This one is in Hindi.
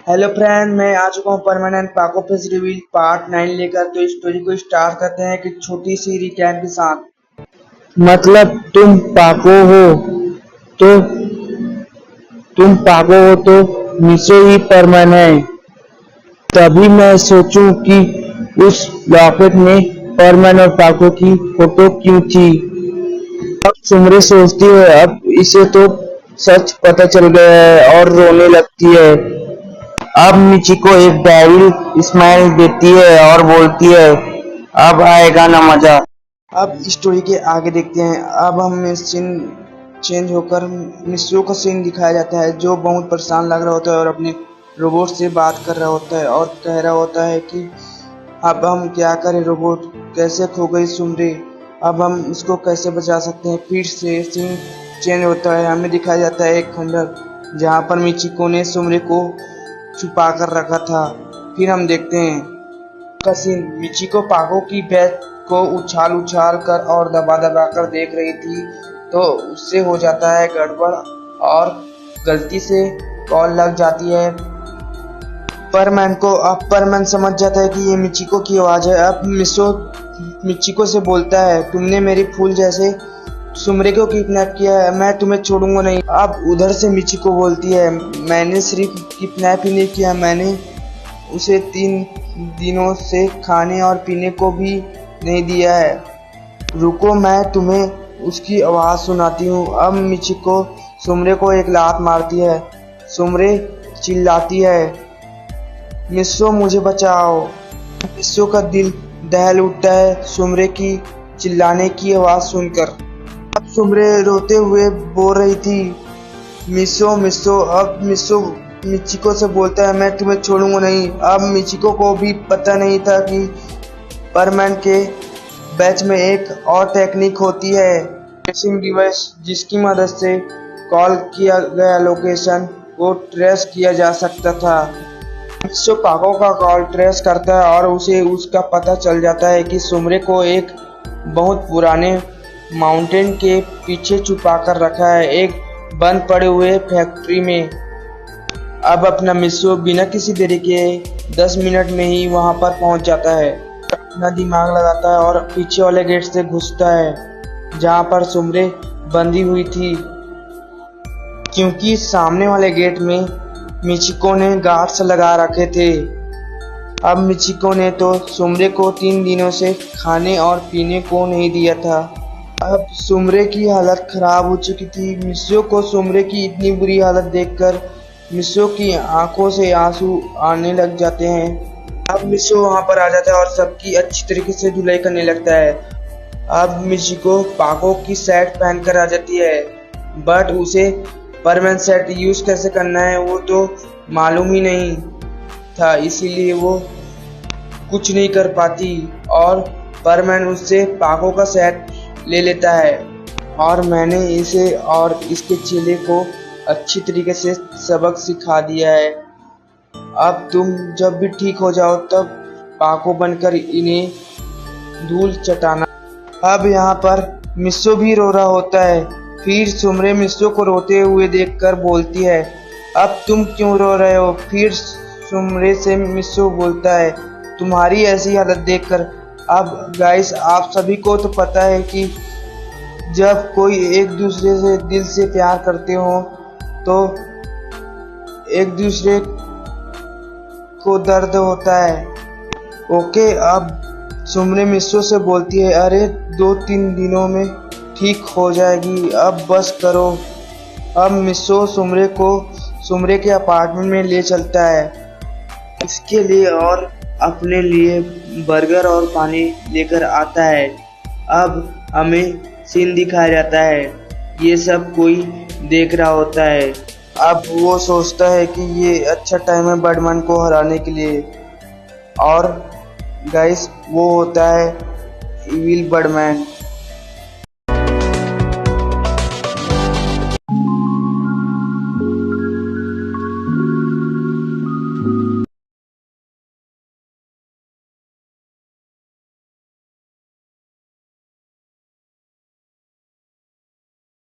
हेलो फ्रेंड, मैं आ चुका हूँ परमानेंट पाको फेस रिवील पार्ट 9 लेकर। तो स्टोरी को स्टार्ट करते हैं कि छोटी सी रिकैप के साथ। मतलब तो तुम पाको हो तो नीचे ही परमान है। तभी मैं सोचूं कि उस लॉकेट में परमान और पाको की फोटो क्यों थी। अब सुमरी सोचती है अब इसे तो सच पता चल गया है और रोने लगती है। अब मिचिको एक डायरी स्माइल देती है और बोलती है अब आएगा ना मजा। अब स्टोरी के आगे देखते हैं। अब हमें सीन चेंज होकर मिस्रो का सीन दिखाया जाता है, जो बहुत परेशान लग रहा होता है और अपने रोबोट से बात कर रहा होता है और कह रहा होता है कि अब हम क्या करें, रोबोट कैसे खो गई सुमरी, अब हम इसको कैसे बचा सकते हैं। फिर से सीन चेंज होता है, हमें दिखाया जाता है एक खंडर जहाँ पर मिचिको ने सुमरी को छुपा कर रखा था। फिर हम देखते हैं का सीन, मिचिको पाको की बैग को उछाल उछाल कर और दबा दबा कर देख रही थी, तो उससे हो जाता है गड़बड़ और गलती से कॉल लग जाती है परमैन को। अब परमैन समझ जाता है कि ये मिचिको की आवाज़ है। अब मिचिको से बोलता है तुमने मेरी फूल जैसे सुमरे को किडनैप किया है, मैं तुम्हें छोड़ूंगा नहीं। अब उधर से मिचिको बोलती है मैंने सिर्फ किडनैप ही नहीं किया, मैंने उसे 3 दिनों से खाने और पीने को भी नहीं दिया है। रुको, मैं तुम्हें उसकी आवाज़ सुनाती हूँ। अब मिचिको सुमरे को एक लात मारती है। सुमरे चिल्लाती है मिस्रो मुझे बचाओ। मिस्रो का दिल दहल उठता है सुमरे की चिल्लाने की आवाज़ सुनकर। अब सुमरे रोते हुए बोल रही थी मिस्रो मिस्रो। अब मिस्रो मिचिको से बोलता है मैं तुम्हें छोड़ूंगा नहीं। अब मिचिको को भी पता नहीं था कि परमैन के बैच में एक और टेक्निक होती है, ट्रेसिंग डिवाइस, जिसकी मदद से कॉल किया गया लोकेशन को ट्रेस किया जा सकता था। मिस्रो पाको का कॉल ट्रेस करता है और उसे उसका पता चल जाता है कि सुमरे को एक बहुत पुराने माउंटेन के पीछे छुपा कर रखा है, एक बंद पड़े हुए फैक्ट्री में। अब अपना मिस्रो बिना किसी देरी के 10 मिनट में ही वहां पर पहुंच जाता है। अपना दिमाग लगाता है और पीछे वाले गेट से घुसता है जहां पर सुमरे बंधी हुई थी, क्योंकि सामने वाले गेट में मिचिको ने गार्ड्स लगा रखे थे। अब मिचिको ने तो सुमरे को 3 दिनों से खाने और पीने को नहीं दिया था। अब सुमरे की हालत खराब हो चुकी थी। मिस्रो को सुमरे की इतनी बुरी हालत देखकर मिस्रो की आंखों से आंसू आने लग जाते हैं। अब मिस्रो वहां पर आ जाता है और सबकी अच्छी तरीके से धुलाई करने लगता है। अब मिचिको पाको की सेट पहनकर आ जाती है, बट उसे परमैन सेट यूज कैसे करना है वो तो मालूम ही नहीं था, इसीलिए वो कुछ नहीं कर पाती और परमैन उससे पाको का सेट ले लेता है। और मैंने इसे और इसके चेले को अच्छी तरीके से सबक सिखा दिया है। अब तुम जब भी ठीक हो जाओ तब पाको बनकर इन्हें धूल चटाना। अब यहाँ पर मिस्रो भी रो रहा होता है। फिर सुमरे मिस्रो को रोते हुए देखकर बोलती है अब तुम क्यों रो रहे हो। फिर सुमरे से मिस्रो बोलता है तुम्हारी ऐसी हालत देखकर। अब गाइस, आप सभी को तो पता है कि जब कोई एक दूसरे से दिल से प्यार करते हो तो एक दूसरे को दर्द होता है। ओके, अब सुमरे मिस्रो से बोलती है अरे 2-3 दिनों में ठीक हो जाएगी, अब बस करो। अब मिस्रो सुमरे को सुमरे के अपार्टमेंट में ले चलता है, इसके लिए और अपने लिए बर्गर और पानी लेकर आता है। अब हमें सीन दिखाया जाता है, ये सब कोई देख रहा होता है। अब वो सोचता है कि ये अच्छा टाइम है बैटमैन को हराने के लिए। और गाइस, वो होता है इविल बैटमैन।